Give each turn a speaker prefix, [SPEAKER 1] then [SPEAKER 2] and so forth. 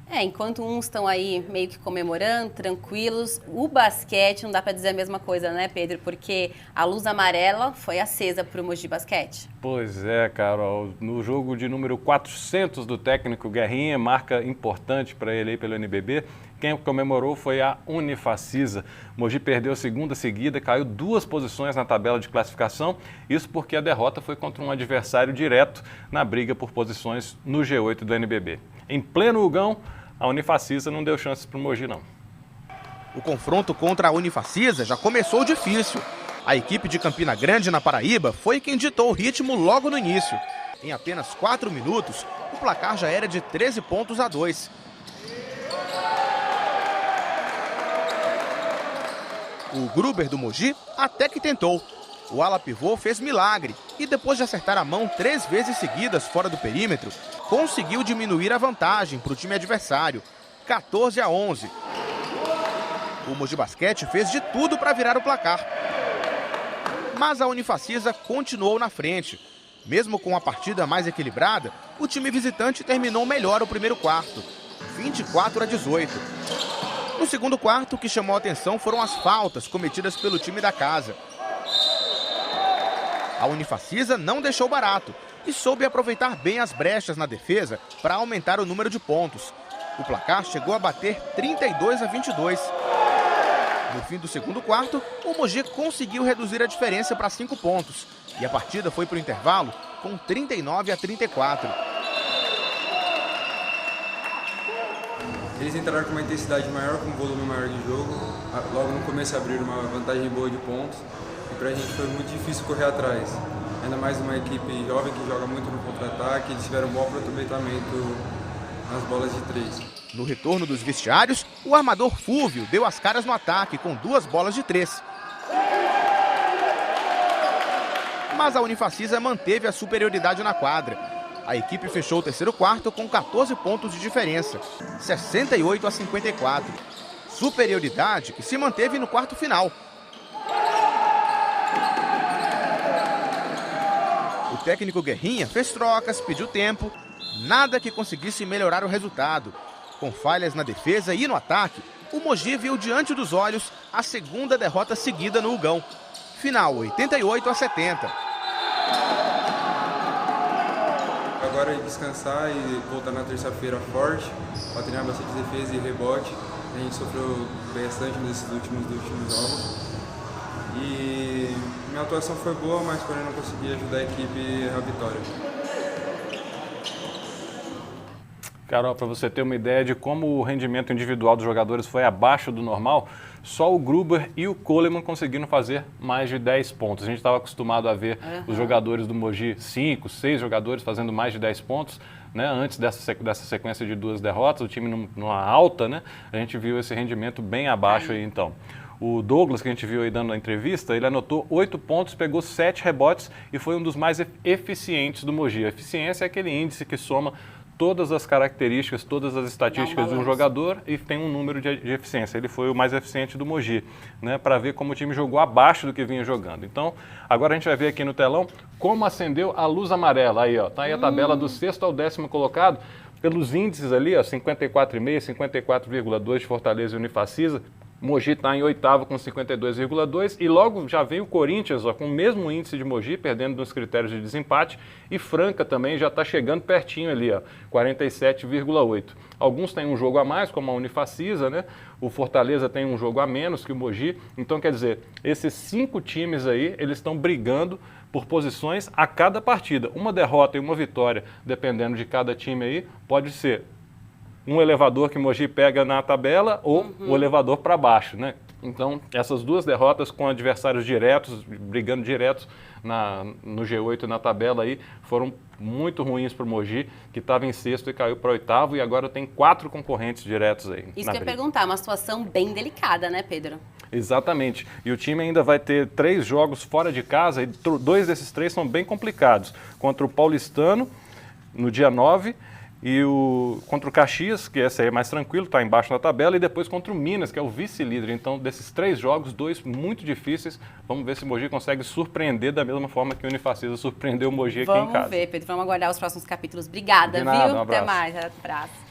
[SPEAKER 1] Enquanto uns estão aí meio que comemorando, tranquilos, o basquete não dá para dizer a mesma coisa, né, Pedro? Porque a luz amarela foi acesa para o Mogi Basquete.
[SPEAKER 2] Pois é, Carol. No jogo de número 400 do técnico Guerrinha, marca importante para ele aí pelo NBB, quem comemorou foi a Unifacisa. Mogi perdeu a segunda seguida, caiu 2 posições na tabela de classificação, isso porque a derrota foi contra um adversário direto na briga por posições no G8 do NBB. Em pleno Hugão, a Unifacisa não deu chances para o Mogi, não.
[SPEAKER 3] O confronto contra a Unifacisa já começou difícil. A equipe de Campina Grande, na Paraíba, foi quem ditou o ritmo logo no início. Em apenas 4 minutos, o placar já era de 13-2. O Gruber do Mogi até que tentou. O ala pivô fez milagre e, depois de acertar a mão 3 vezes seguidas fora do perímetro, conseguiu diminuir a vantagem para o time adversário, 14-11. O Mogi Basquete fez de tudo para virar o placar. Mas a Unifacisa continuou na frente. Mesmo com a partida mais equilibrada, o time visitante terminou melhor o primeiro quarto, 24-18. No segundo quarto, o que chamou a atenção foram as faltas cometidas pelo time da casa. A Unifacisa não deixou barato e soube aproveitar bem as brechas na defesa para aumentar o número de pontos. O placar chegou a bater 32-22. No fim do segundo quarto, o Mogi conseguiu reduzir a diferença para 5 pontos e a partida foi para o intervalo com 39-34.
[SPEAKER 4] Eles entraram com uma intensidade maior, com um volume maior de jogo. Logo no começo abriram uma vantagem boa de pontos. E pra gente foi muito difícil correr atrás. Ainda mais uma equipe jovem que joga muito no contra-ataque. Eles tiveram um bom aproveitamento nas bolas de 3.
[SPEAKER 3] No retorno dos vestiários, o armador Fúvio deu as caras no ataque com 2 bolas de 3. Mas a Unifacisa manteve a superioridade na quadra. A equipe fechou o terceiro quarto com 14 pontos de diferença, 68-54. Superioridade que se manteve no quarto final. O técnico Guerrinha fez trocas, pediu tempo, nada que conseguisse melhorar o resultado. Com falhas na defesa e no ataque, o Mogi viu diante dos olhos a segunda derrota seguida no Hugão. Final 88-70.
[SPEAKER 4] Agora é descansar e voltar na terça-feira forte, para treinar bastante defesa e rebote. A gente sofreu bastante nesses últimos jogos. E minha atuação foi boa, mas porém não consegui ajudar a equipe à vitória.
[SPEAKER 2] Carol, para você ter uma ideia de como o rendimento individual dos jogadores foi abaixo do normal, só o Gruber e o Coleman conseguiram fazer mais de 10 pontos. A gente estava acostumado a ver os jogadores do Mogi, 5, 6 jogadores fazendo mais de 10 pontos, né? Antes dessa sequência de 2 derrotas, o time numa alta, né? A gente viu esse rendimento bem abaixo aí então. O Douglas, que a gente viu aí dando a entrevista, ele anotou 8 pontos, pegou 7 rebotes e foi um dos mais eficientes do Mogi. A eficiência é aquele índice que soma todas as características, todas as estatísticas de um jogador e tem um número de eficiência. Ele foi o mais eficiente do Mogi, né, para ver como o time jogou abaixo do que vinha jogando. Então, agora a gente vai ver aqui no telão como acendeu a luz amarela. Aí, ó, tá aí a tabela do 6º ao 10º colocado, pelos índices ali, ó, 54,5, 54,2 de Fortaleza e Unifacisa. Mogi está em 8º com 52,2 e logo já vem o Corinthians ó, com o mesmo índice de Mogi, perdendo nos critérios de desempate, e Franca também já está chegando pertinho ali, ó, 47,8. Alguns têm um jogo a mais, como a Unifacisa, né? O Fortaleza tem um jogo a menos que o Mogi, então quer dizer, esses 5 times aí, eles estão brigando por posições a cada partida. Uma derrota e uma vitória, dependendo de cada time aí, pode ser um elevador que o Mogi pega na tabela ou o elevador para baixo, né? Então, essas 2 derrotas com adversários diretos, brigando diretos no G8 na tabela aí, foram muito ruins para o Mogi, que estava em 6º e caiu para 8º e agora tem 4 conconcorrentes diretos aí.
[SPEAKER 1] Isso que eu ia perguntar, uma situação bem delicada, né, Pedro?
[SPEAKER 2] Exatamente. E o time ainda vai ter 3 jogos fora de casa e 2 desses 3 são bem complicados. Contra o Paulistano, no dia 9, e contra o Caxias, que esse aí é mais tranquilo, está embaixo na tabela, e depois contra o Minas, que é o vice-líder. Então, desses 3 jogos, 2 muito difíceis. Vamos ver se o Mogi consegue surpreender da mesma forma que o Unifacisa surpreendeu o Mogi aqui em casa.
[SPEAKER 1] Vamos ver, Pedro. Vamos aguardar os próximos capítulos. Obrigada,
[SPEAKER 2] De nada,
[SPEAKER 1] viu?
[SPEAKER 2] um abraço.
[SPEAKER 1] Até mais. Abraço.